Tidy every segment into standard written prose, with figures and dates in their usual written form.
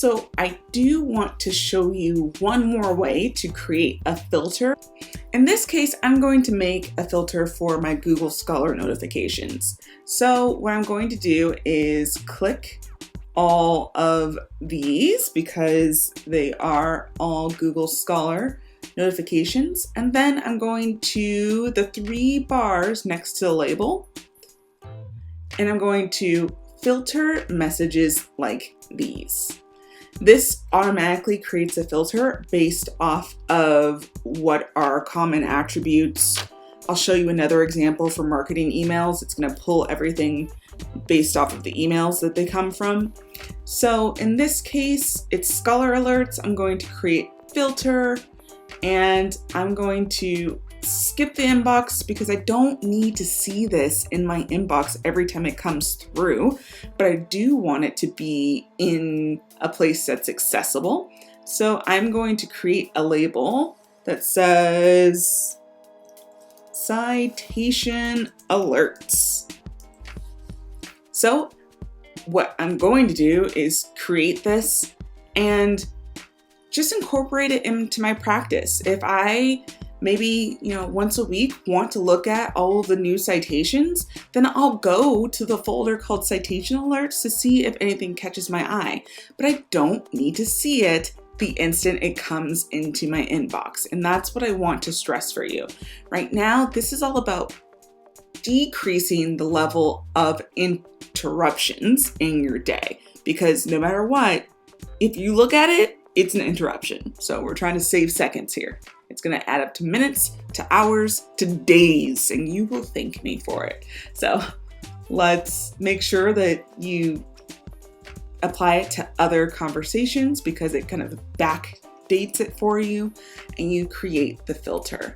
So I do want to show you one more way to create a filter. In this case, I'm going to make a filter for my Google Scholar notifications. So what I'm going to do is click all of these because they are all Google Scholar notifications. And then I'm going to the 3 bars next to the label, and I'm going to filter messages like these. This automatically creates a filter based off of what are common attributes. I'll show you another example for marketing emails. It's going to pull everything based off of the emails that they come from. So in this case, it's Scholar Alerts. I'm going to create filter, and I'm going to skip the inbox because I don't need to see this in my inbox every time it comes through, but I do want it to be in a place that's accessible. So I'm going to create a label that says citation alerts. So what I'm going to do is create this and just incorporate it into my practice. If I maybe, once a week want to look at all of the new citations, then I'll go to the folder called citation alerts to see if anything catches my eye. But I don't need to see it the instant it comes into my inbox. And that's what I want to stress for you. Right now, this is all about decreasing the level of interruptions in your day, because no matter what, if you look at it, it's an interruption. So we're trying to save seconds here. It's going to add up to minutes, to hours, to days, and you will thank me for it. So let's make sure that you apply it to other conversations because it kind of backdates it for you, and you create the filter.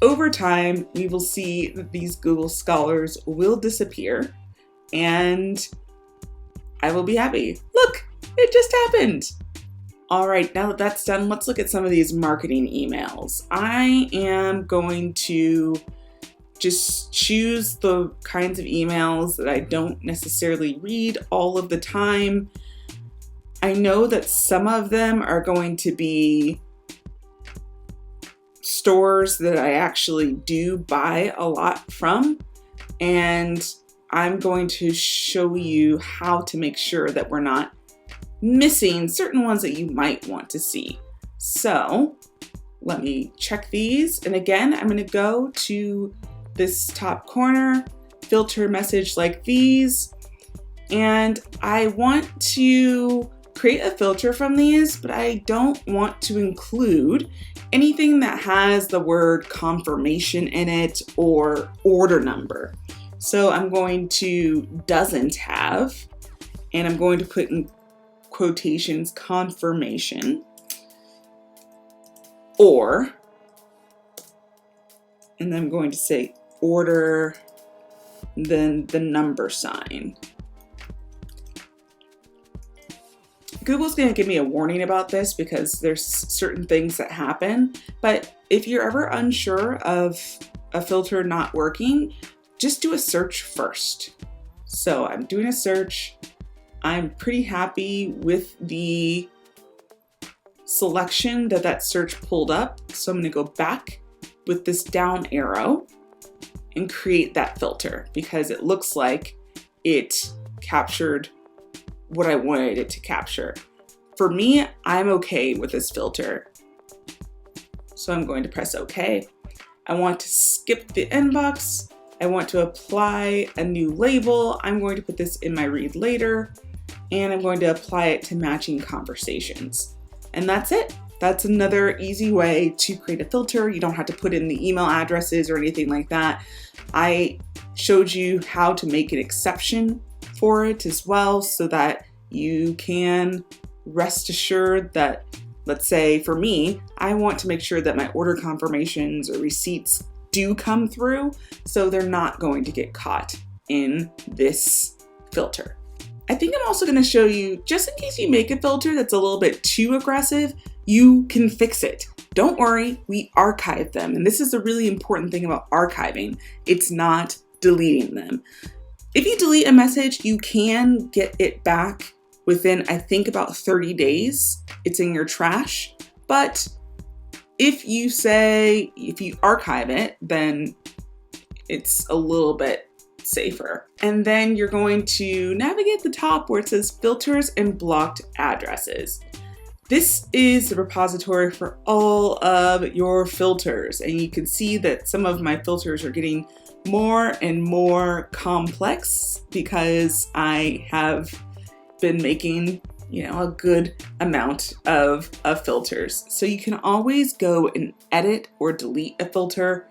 Over time, we will see that these Google Scholars will disappear, and I will be happy. Look, it just happened. All right, now that that's done, let's look at some of these marketing emails. I am going to just choose the kinds of emails that I don't necessarily read all of the time. I know that some of them are going to be stores that I actually do buy a lot from, and I'm going to show you how to make sure that we're not missing certain ones that you might want to see. So let me check these. And again, I'm going to go to this top corner, filter message like these. And I want to create a filter from these, but I don't want to include anything that has the word confirmation in it or order number. So I'm going to doesn't have, and I'm going to put in quotations confirmation or, and then I'm going to say order, then the number sign. Google's going to give me a warning about this because there's certain things that happen, but if you're ever unsure of a filter not working, just do a search first. So I'm doing a search. I'm pretty happy with the selection that search pulled up. So I'm going to go back with this down arrow and create that filter because it looks like it captured what I wanted it to capture. For me, I'm okay with this filter. So I'm going to press OK. I want to skip the inbox. I want to apply a new label. I'm going to put this in my read later, and I'm going to apply it to matching conversations. And that's it. That's another easy way to create a filter. You don't have to put in the email addresses or anything like that. I showed you how to make an exception for it as well so that you can rest assured that, let's say for me, I want to make sure that my order confirmations or receipts do come through, so they're not going to get caught in this filter. I think I'm also going to show you, just in case you make a filter that's a little bit too aggressive, you can fix it. Don't worry, we archive them. And this is a really important thing about archiving. It's not deleting them. If you delete a message, you can get it back within, I think, about 30 days, it's in your trash. But if you archive it, then it's a little bit safer. And then you're going to navigate the top where it says filters and blocked addresses. This is the repository for all of your filters. And you can see that some of my filters are getting more and more complex because I have been making, a good amount of filters. So you can always go and edit or delete a filter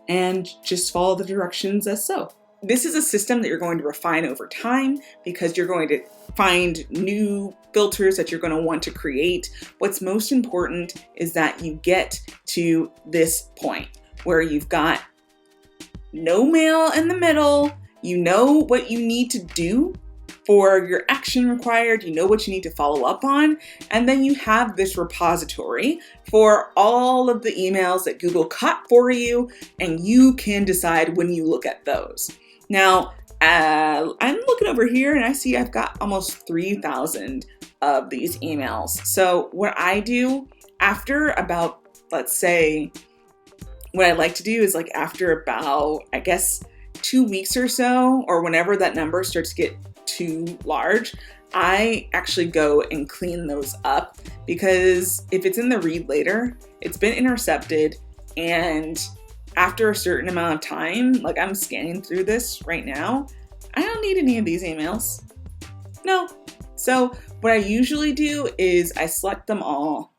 and just follow the directions as so. This is a system that you're going to refine over time because you're going to find new filters that you're going to want to create. What's most important is that you get to this point where you've got no mail in the middle, you know what you need to do for your action required, you know what you need to follow up on, and then you have this repository for all of the emails that Google caught for you, and you can decide when you look at those. Now, I'm looking over here and I see I've got almost 3,000 of these emails. So what I do after about, let's say, what I like to do is like after about, I guess, 2 weeks or so, or whenever that number starts to get too large, I actually go and clean those up, because if it's in the read later, it's been intercepted, and after a certain amount of time, like I'm scanning through this right now, I don't need any of these emails. No. So what I usually do is I select them all,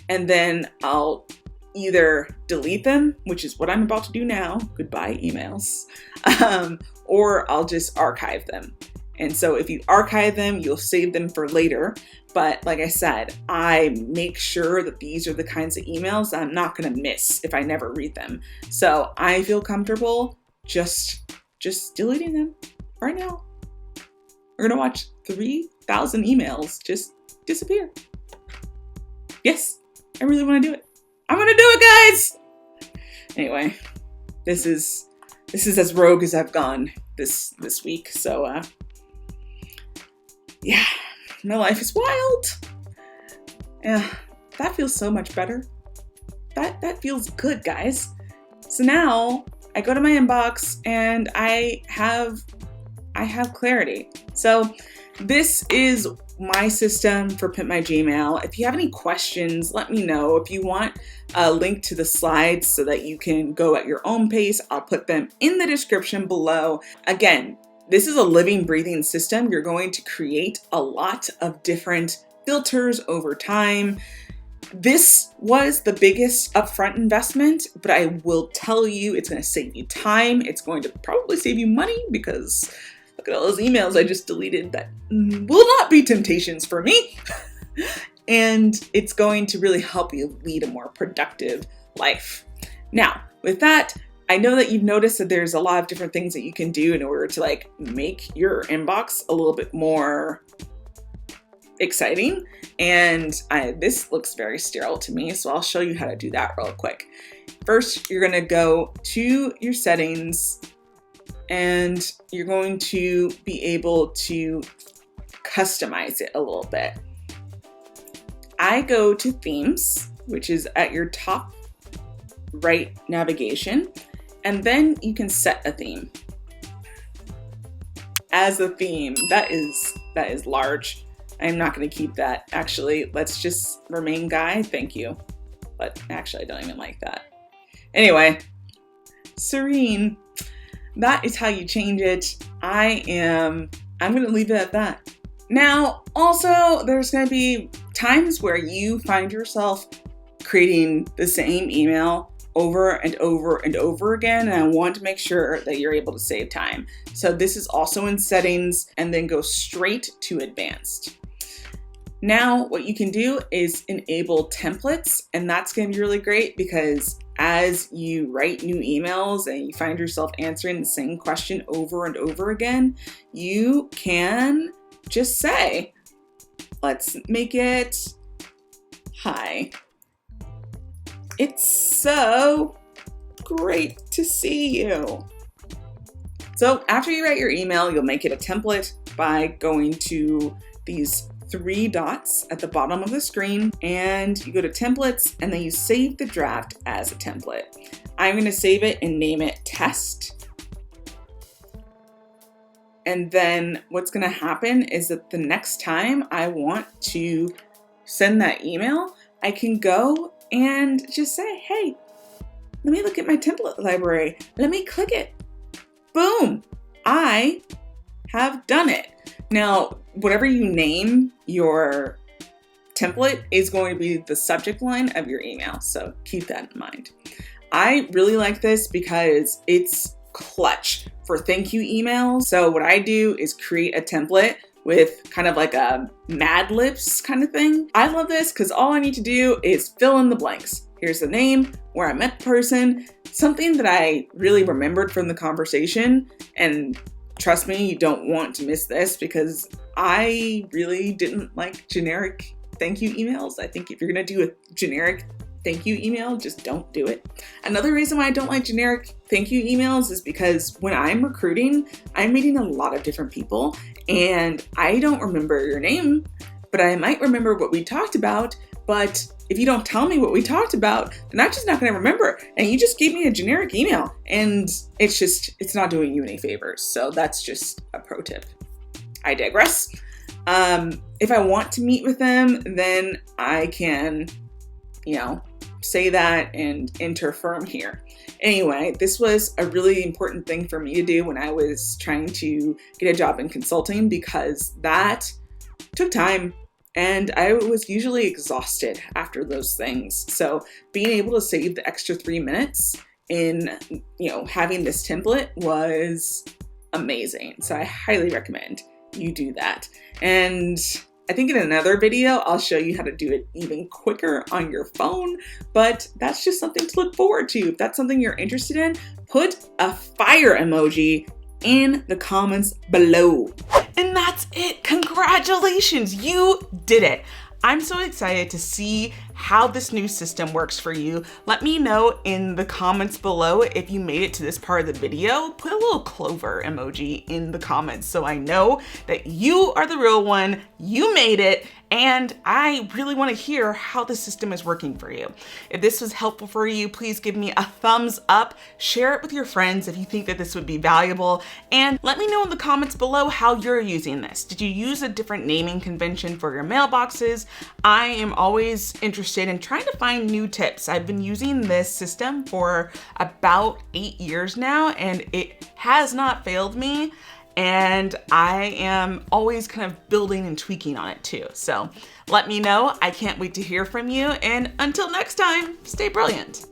and then I'll either delete them, which is what I'm about to do now, goodbye emails, or I'll just archive them. And so if you archive them, you'll save them for later. But like I said, I make sure that these are the kinds of emails that I'm not going to miss if I never read them. So I feel comfortable just deleting them right now. We're going to watch 3,000 emails just disappear. Yes, I really want to do it. I'm going to do it, guys. Anyway, this is as rogue as I've gone this week. So, yeah, my life is wild. Yeah, that feels so much better. That feels good, guys. So now I go to my inbox and I have clarity. So this is my system for Pimp My Gmail. If you have any questions, let me know. If you want a link to the slides so that you can go at your own pace, I'll put them in the description below. Again, this is a living, breathing system. You're going to create a lot of different filters over time. This was the biggest upfront investment, but I will tell you it's going to save you time. It's going to probably save you money, because look at all those emails I just deleted that will not be temptations for me. And it's going to really help you lead a more productive life. Now, with that, I know that you've noticed that there's a lot of different things that you can do in order to make your inbox a little bit more exciting. And this looks very sterile to me, so I'll show you how to do that real quick. First, you're going to go to your settings, and you're going to be able to customize it a little bit. I go to themes, which is at your top right navigation, and then you can set a theme. As a theme, that is large. I'm not going to keep that. Actually, let's just remain guy. Thank you. But actually, I don't even like that. Anyway, serene. That is how you change it. I'm going to leave it at that. Now, also, there's going to be times where you find yourself creating the same email over and over and over again, and I want to make sure that you're able to save time. So this is also in settings, and then go straight to advanced. Now, what you can do is enable templates, and that's going to be really great, because as you write new emails and you find yourself answering the same question over and over again, you can just say, let's make it, hi. It's so great to see you. So after you write your email, you'll make it a template by going to these 3 dots at the bottom of the screen, and you go to templates, and then you save the draft as a template. I'm going to save it and name it test. And then what's going to happen is that the next time I want to send that email, I can go and just say, hey, let me look at my template library. Let me click it. Boom. I have done it. Now, whatever you name your template is going to be the subject line of your email. So keep that in mind. I really like this because it's clutch for thank you emails. So what I do is create a template with kind of like a Mad Libs kind of thing. I love this because all I need to do is fill in the blanks. Here's the name, where I met the person, something that I really remembered from the conversation. And trust me, you don't want to miss this because I really didn't like generic thank you emails. I think if you're gonna do a generic thank you email, just don't do it. Another reason why I don't like generic thank you emails is because when I'm recruiting, I'm meeting a lot of different people and I don't remember your name, but I might remember what we talked about. But if you don't tell me what we talked about, then I'm just not going to remember. And you just gave me a generic email and it's not doing you any favors. So that's just a pro tip. I digress. If I want to meet with them, then I can, say that and enter firm here. Anyway, this was a really important thing for me to do when I was trying to get a job in consulting because that took time. And I was usually exhausted after those things. So being able to save the extra 3 minutes in, having this template was amazing. So I highly recommend you do that. And I think in another video, I'll show you how to do it even quicker on your phone, but that's just something to look forward to. If that's something you're interested in, put a fire emoji in the comments below. And that's it. Congratulations, you did it. I'm so excited to see how this new system works for you. Let me know in the comments below if you made it to this part of the video. Put a little clover emoji in the comments so I know that you are the real one, you made it, and I really want to hear how the system is working for you. If this was helpful for you, please give me a thumbs up, share it with your friends if you think that this would be valuable, and let me know in the comments below how you're using this. Did you use a different naming convention for your mailboxes? I am always interested in trying to find new tips. I've been using this system for about 8 years now, and it has not failed me. And I am always kind of building and tweaking on it too. So let me know. I can't wait to hear from you. And until next time, stay brilliant.